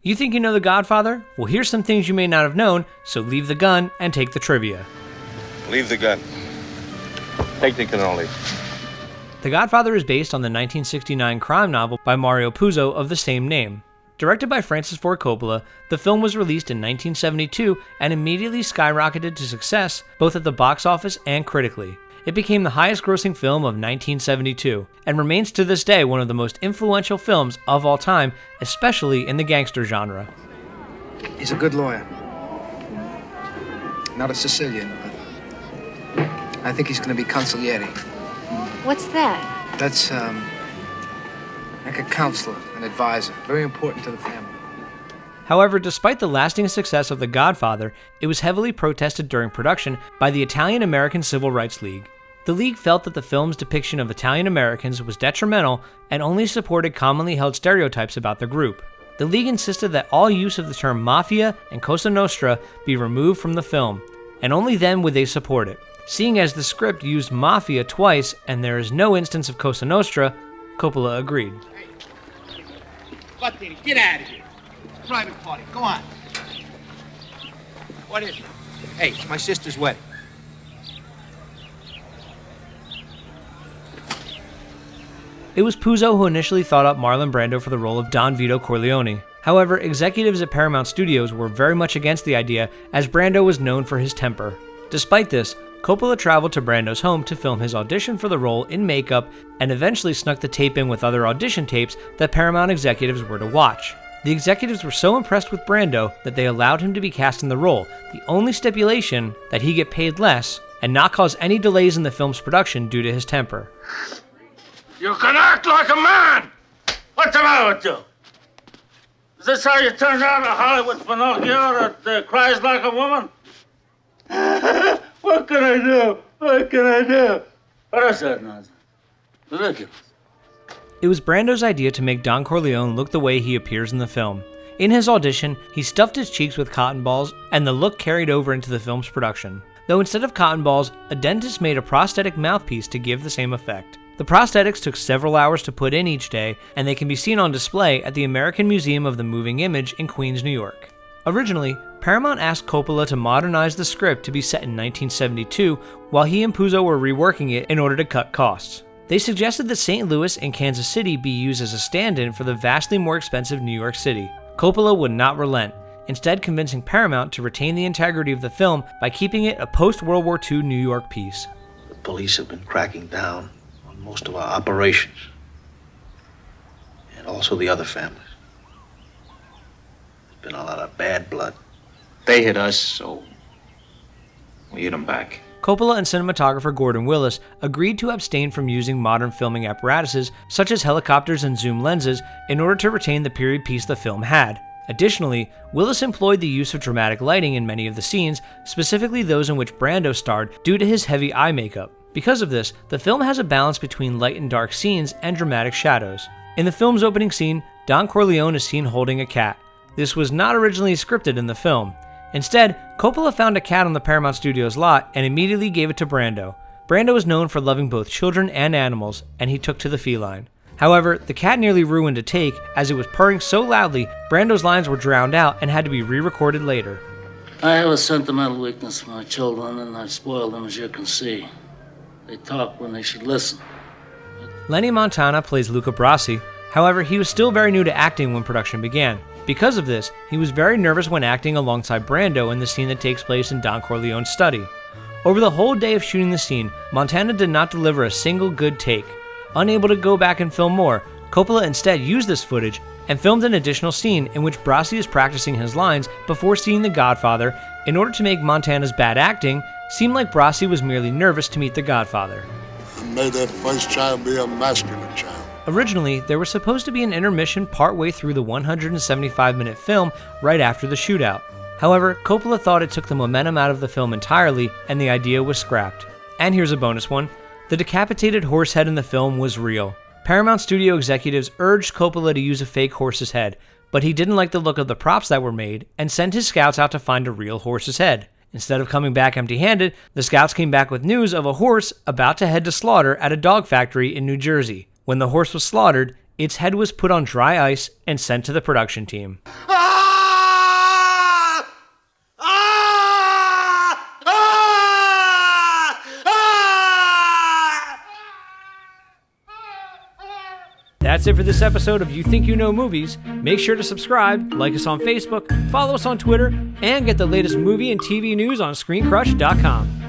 You think you know The Godfather? Well, here's some things you may not have known, so leave the gun and take the trivia. Leave the gun. Take the cannoli. The Godfather is based on the 1969 crime novel by Mario Puzo of the same name. Directed by Francis Ford Coppola, the film was released in 1972 and immediately skyrocketed to success both at the box office and critically. It became the highest-grossing film of 1972, and remains to this day one of the most influential films of all time, especially in the gangster genre. He's a good lawyer. Not a Sicilian, but I think he's going to be consigliere. What's that? That's, like a counselor, an advisor. Very important to the family. However, despite the lasting success of The Godfather, it was heavily protested during production by the Italian-American Civil Rights League. The League felt that the film's depiction of Italian-Americans was detrimental and only supported commonly held stereotypes about the group. The League insisted that all use of the term Mafia and Cosa Nostra be removed from the film, and only then would they support it. Seeing as the script used Mafia twice and there is no instance of Cosa Nostra, Coppola agreed. Hey, get out of here. Private party, go on. What is it? Hey, it's my sister's wedding. It was Puzo who initially thought up Marlon Brando for the role of Don Vito Corleone. However, executives at Paramount Studios were very much against the idea, as Brando was known for his temper. Despite this, Coppola traveled to Brando's home to film his audition for the role in makeup and eventually snuck the tape in with other audition tapes that Paramount executives were to watch. The executives were so impressed with Brando that they allowed him to be cast in the role, the only stipulation that he get paid less and not cause any delays in the film's production due to his temper. You can act like a man! What's the matter with you? Is this how you turn out a Hollywood Pinocchio that cries like a woman? What can I do? What can I do? What is that nonsense? Ridiculous. It was Brando's idea to make Don Corleone look the way he appears in the film. In his audition, he stuffed his cheeks with cotton balls, and the look carried over into the film's production. Though instead of cotton balls, a dentist made a prosthetic mouthpiece to give the same effect. The prosthetics took several hours to put in each day, and they can be seen on display at the American Museum of the Moving Image in Queens, New York. Originally, Paramount asked Coppola to modernize the script to be set in 1972, while he and Puzo were reworking it in order to cut costs. They suggested that St. Louis and Kansas City be used as a stand-in for the vastly more expensive New York City. Coppola would not relent, instead convincing Paramount to retain the integrity of the film by keeping it a post-World War II New York piece. The police have been cracking down on most of our operations, and also the other families. There's been a lot of bad blood. They hit us, so we hit them back. Coppola and cinematographer Gordon Willis agreed to abstain from using modern filming apparatuses such as helicopters and zoom lenses in order to retain the period piece the film had. Additionally, Willis employed the use of dramatic lighting in many of the scenes, specifically those in which Brando starred due to his heavy eye makeup. Because of this, the film has a balance between light and dark scenes and dramatic shadows. In the film's opening scene, Don Corleone is seen holding a cat. This was not originally scripted in the film. Instead, Coppola found a cat on the Paramount Studios lot and immediately gave it to Brando. Brando is known for loving both children and animals, and he took to the feline. However, the cat nearly ruined a take as it was purring so loudly, Brando's lines were drowned out and had to be re-recorded later. I have a sentimental weakness for my children, and I've spoiled them, as you can see. They talk when they should listen. Lenny Montana plays Luca Brasi. However, he was still very new to acting when production began. Because of this, he was very nervous when acting alongside Brando in the scene that takes place in Don Corleone's study. Over the whole day of shooting the scene, Montana did not deliver a single good take. Unable to go back and film more, Coppola instead used this footage and filmed an additional scene in which Brasi is practicing his lines before seeing The Godfather in order to make Montana's bad acting seem like Brasi was merely nervous to meet The Godfather. And may that first child be a masculine child. Originally, there was supposed to be an intermission partway through the 175-minute film right after the shootout. However, Coppola thought it took the momentum out of the film entirely and the idea was scrapped. And here's a bonus one. The decapitated horse head in the film was real. Paramount Studio executives urged Coppola to use a fake horse's head, but he didn't like the look of the props that were made and sent his scouts out to find a real horse's head. Instead of coming back empty-handed, the scouts came back with news of a horse about to head to slaughter at a dog factory in New Jersey. When the horse was slaughtered, its head was put on dry ice and sent to the production team. Ah! That's it for this episode of You Think You Know Movies. Make sure to subscribe, like us on Facebook, follow us on Twitter, and get the latest movie and TV news on ScreenCrush.com.